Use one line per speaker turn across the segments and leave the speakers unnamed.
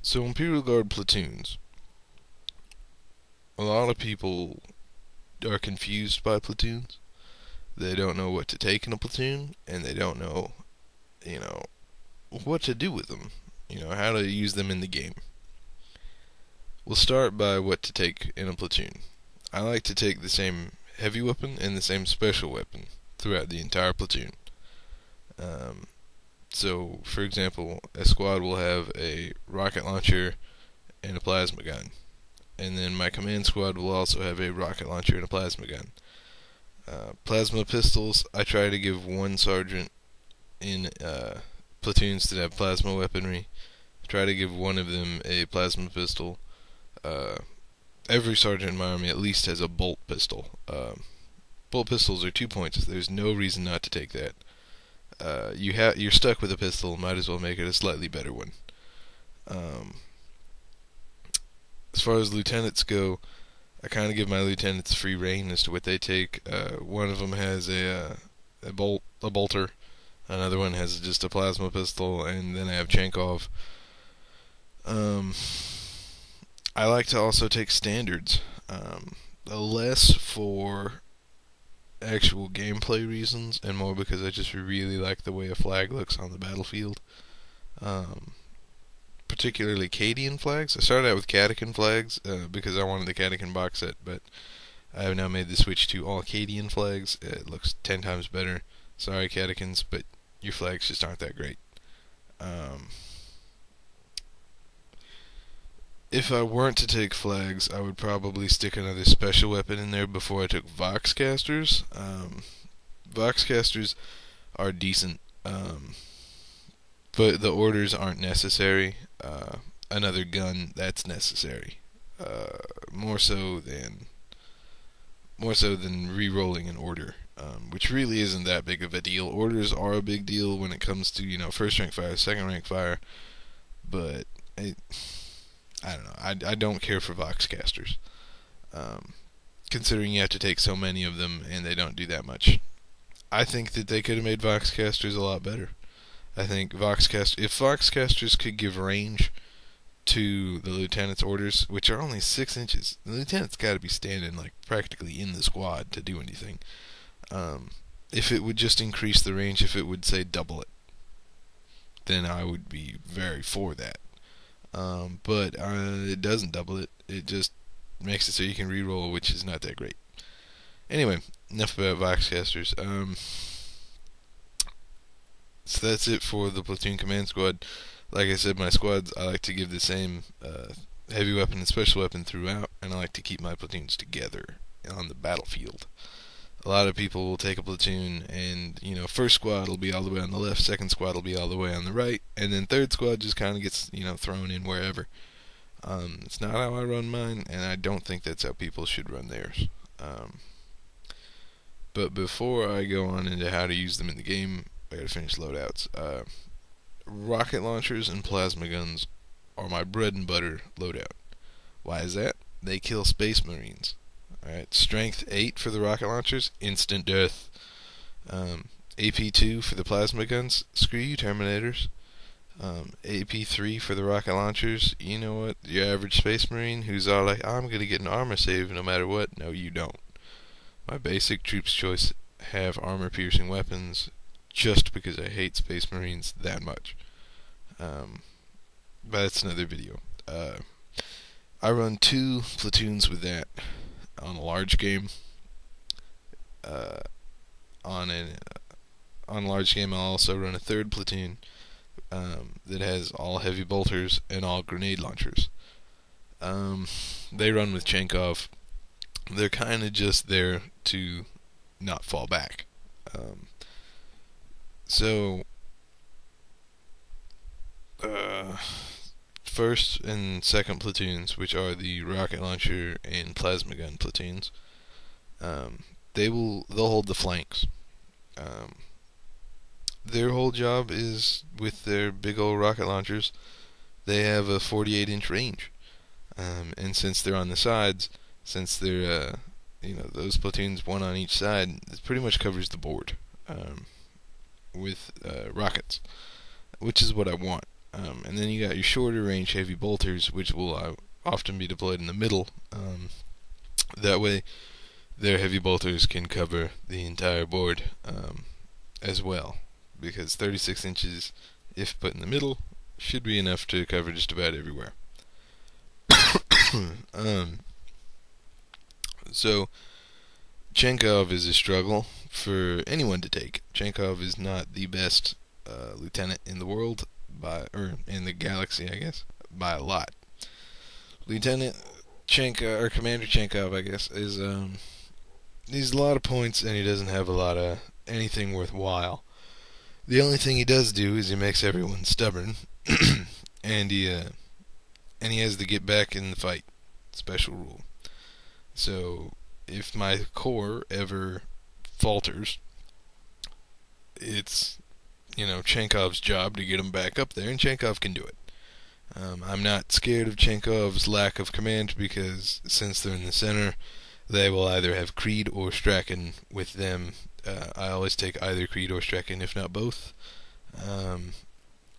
So Imperial Guard platoons. A lot of people are confused by platoons. They don't know what to take in a platoon, and they don't know, you know, what to do with them. How to use them in the game. We'll start by what to take in a platoon. I like to take the same heavy weapon and the same special weapon throughout the entire platoon. So, for example, a squad will have a rocket launcher and a plasma gun. And then my command squad will also have a rocket launcher and a plasma gun. Plasma pistols, I try to give one sergeant in platoons that have plasma weaponry. Try to give one of them a plasma pistol. Every sergeant in my army at least has a bolt pistol. Bolt pistols are 2 points. There's no reason not to take that. You're stuck with a pistol. Might as well make it a slightly better one. As far as lieutenants go, I kind of give my lieutenants free reign as to what they take. One of them has a bolter. Another one has just a plasma pistol, and then I have Chenkov. I like to also take standards, less for actual gameplay reasons, and more because I just really like the way a flag looks on the battlefield. Particularly Cadian flags. I started out with Catechan flags because I wanted the Catechan box set, but I have now made the switch to all Cadian flags. It looks 10 times better. Sorry, Catechans, but your flags just aren't that great. If I weren't to take flags, I would probably stick another special weapon in there before I took Voxcasters. Voxcasters are decent, but the orders aren't necessary. Another gun, that's necessary. More so than re-rolling an order, which really isn't that big of a deal. Orders are a big deal when it comes to first rank fire, second rank fire, but I don't know. I don't care for Voxcasters, considering you have to take so many of them and they don't do that much. I think that they could have made Voxcasters a lot better. I think if Voxcasters could give range to the lieutenant's orders, which are only 6 inches, the lieutenant's got to be standing like practically in the squad to do anything. If it would just increase the range, if it would say double it, then I would be very for that. But it doesn't double it. It just makes it so you can reroll, which is not that great. Anyway, enough about Voxcasters. So that's it for the platoon command squad. Like I said, my squads, I like to give the same heavy weapon and special weapon throughout, and I like to keep my platoons together on the battlefield. A lot of people will take a platoon and, first squad will be all the way on the left, second squad will be all the way on the right, and then third squad just kind of gets, thrown in wherever. It's not how I run mine, and I don't think that's how people should run theirs. But before I go on into how to use them in the game, I gotta finish loadouts. Rocket launchers and plasma guns are my bread and butter loadout. Why is that? They kill space marines. Alright, strength 8 for the rocket launchers, instant death. AP2 for the plasma guns, screw you Terminators. AP3 for the rocket launchers, you know what? Your average space marine who's all like, I'm gonna get an armor save no matter what. No, you don't. My basic troops choice have armor piercing weapons just because I hate space marines that much. But that's another video. I run 2 platoons with that on a large game. On a large game, I'll also run a 3rd platoon that has all heavy bolters and all grenade launchers. They run with Chenkov. They're kind of just there to not fall back. First and second platoons, which are the rocket launcher and plasma gun platoons, they'll hold the flanks. Their whole job is, with their big old rocket launchers, they have a 48-inch range, and since they're on the sides, since they're those platoons, one on each side, it pretty much covers the board with rockets, which is what I want. And then you got your shorter range heavy bolters, which will often be deployed in the middle. That way, their heavy bolters can cover the entire board as well, because 36 inches, if put in the middle, should be enough to cover just about everywhere. So Chenkov is a struggle for anyone to take. Chenkov is not the best lieutenant in the world, or in the galaxy, I guess, by a lot. Lieutenant Chenkov, or Commander Chenkov, I guess, is he's a lot of points, and he doesn't have a lot of anything worthwhile. The only thing he does do is he makes everyone stubborn, and he has to get back in the fight. Special rule. So if my corps ever falters, it's Chenkov's job to get him back up there, and Chenkov can do it. I'm not scared of Chenkov's lack of command, because since they're in the center, they will either have Creed or Strachan with them. I always take either Creed or Strachan, if not both.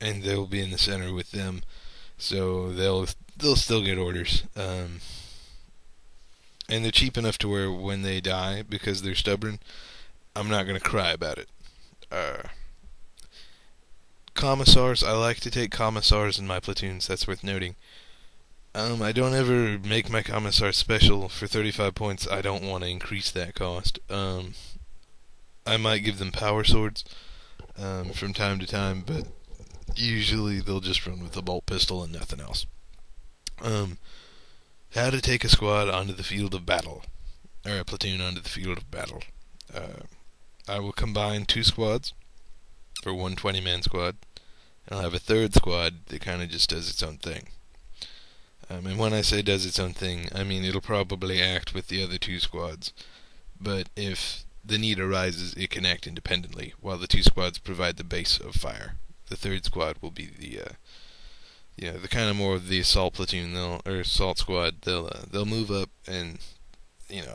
And they'll be in the center with them, so they'll still get orders. And they're cheap enough to where when they die, because they're stubborn, I'm not going to cry about it. Commissars, I like to take commissars in my platoons, that's worth noting. I don't ever make my commissar special for 35 points. I don't want to increase that cost. I might give them power swords from time to time, but usually they'll just run with a bolt pistol and nothing else. How to take a squad onto the field of battle, or a platoon onto the field of battle. I will combine 2 squads for one 20-man squad, and I'll have a third squad that kind of just does its own thing. And when I say does its own thing, I mean it'll probably act with the other 2 squads, but if the need arises, it can act independently, while the 2 squads provide the base of fire. The third squad will be the kind of more of the assault platoon, or assault squad. They'll move up, and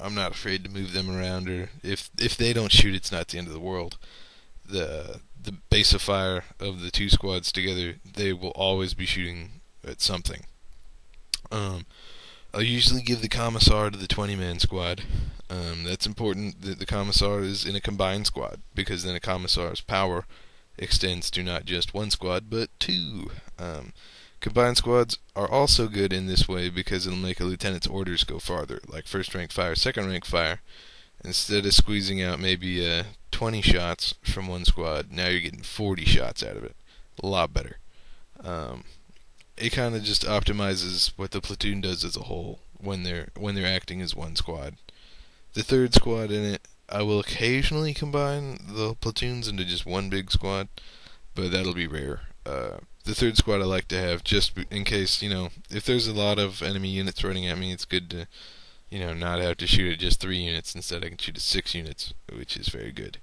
I'm not afraid to move them around. Or if they don't shoot, it's not the end of the world. The base of fire of the 2 squads together, they will always be shooting at something. I'll usually give the commissar to the 20-man squad. That's important that the commissar is in a combined squad, because then a commissar's power extends to not just 1 squad, but 2. Combined squads are also good in this way because it'll make a lieutenant's orders go farther, like first rank fire, second rank fire. Instead of squeezing out maybe 20 shots from 1 squad, now you're getting 40 shots out of it. A lot better. It kind of just optimizes what the platoon does as a whole when they're acting as 1 squad. The third squad in it, I will occasionally combine the platoons into just 1 big squad, but that'll be rare. The third squad I like to have just in case, if there's a lot of enemy units running at me, it's good to, not have to shoot at just 3 units. Instead, I can shoot at 6 units, which is very good.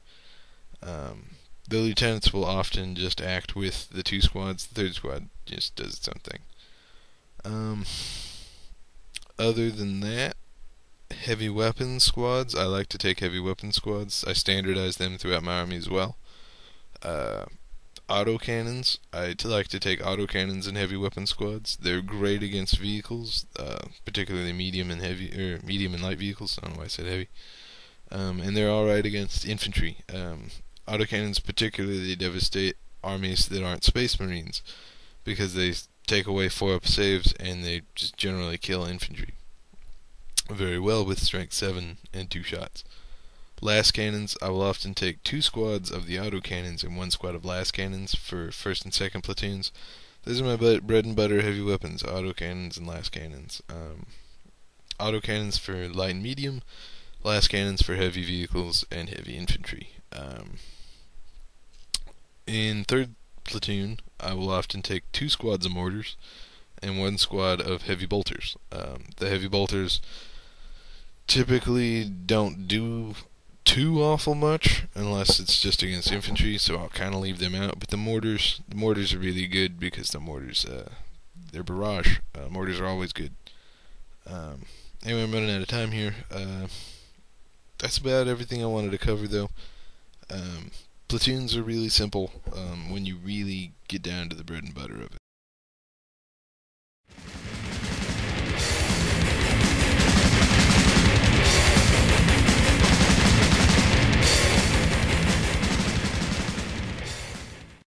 The lieutenants will often just act with the 2 squads. The third squad just does its own thing. Other than that, heavy weapons squads. I like to take heavy weapons squads. I standardize them throughout my army as well. Autocannons. I like to take autocannons in heavy weapon squads. They're great against vehicles, particularly medium and light vehicles. I don't know why I said heavy. And they're alright against infantry. Autocannons particularly devastate armies that aren't space marines, because they take away 4-up saves and they just generally kill infantry very well with strength 7 and 2 shots. Last cannons, I will often take 2 squads of the autocannons and 1 squad of last cannons for 1st and 2nd platoons. Those are my bread and butter heavy weapons, autocannons and last cannons. Autocannons for light and medium, last cannons for heavy vehicles and heavy infantry. In 3rd platoon, I will often take 2 squads of mortars and 1 squad of heavy bolters. The heavy bolters typically don't do too awful much unless it's just against infantry, so I'll kind of leave them out. But the mortars are really good because the mortars, they're barrage. Mortars are always good. Anyway, I'm running out of time here. That's about everything I wanted to cover, though. Platoons are really simple when you really get down to the bread and butter of